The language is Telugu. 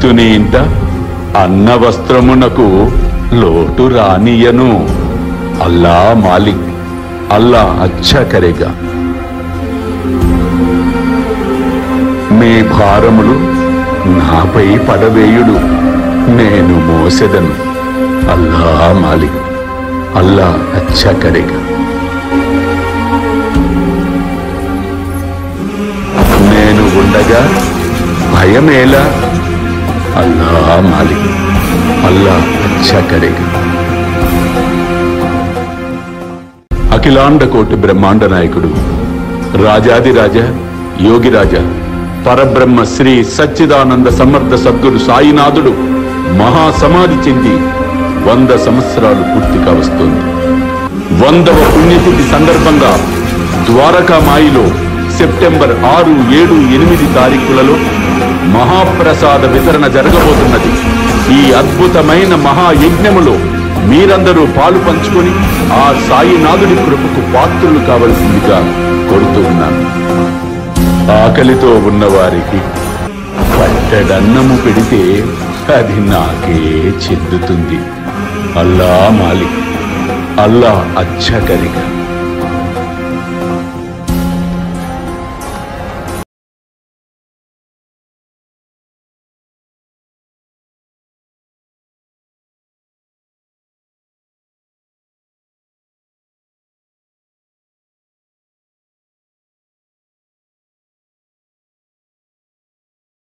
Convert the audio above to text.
భక్తుని ఇంట అన్న వస్త్రమునకు లోటు రానియను. అల్లా మాలిక్, అల్లా అచ్చా కరేగా. మీ భారములు నాపై పడవేయుడు, నేను మోసెదను. అల్లా మాలిక్, అల్లా అచ్చా కరేగా. నేను ఉండగా భయమేలా? అల్లా మాలిక్, అల్లా అచ్చా కరేగా. అఖిలాండ కోటి బ్రహ్మాండ నాయకుడు, రాజాదిరాజా, యోగిరాజా, పరబ్రహ్మ శ్రీ సచ్చిదానంద సమర్థ సద్గురు సాయినాథుడు మహాసమాధి చెంది 100 సంవత్సరాలు పూర్తిగా వస్తోంది. 100వ పుణ్యతిథి సందర్భంగా ద్వారకామాయిలో సెప్టెంబర్ 6, 7, 8 తారీఖులలో మహాప్రసాద వితరణ జరగబోతున్నది. ఈ అద్భుతమైన మహాయజ్ఞములో మీరందరూ పాలు పంచుకొని ఆ సాయినాథుడి కృపకు పాత్రులు కావలసిందిగా కోరుతూ ఉన్నాను. ఆకలితో ఉన్నవారికి పట్టెడన్నము పెడితే అది నాకే చెందుతుంది. అల్లా మాలిక్, అల్లా అచ్చా కరేగా.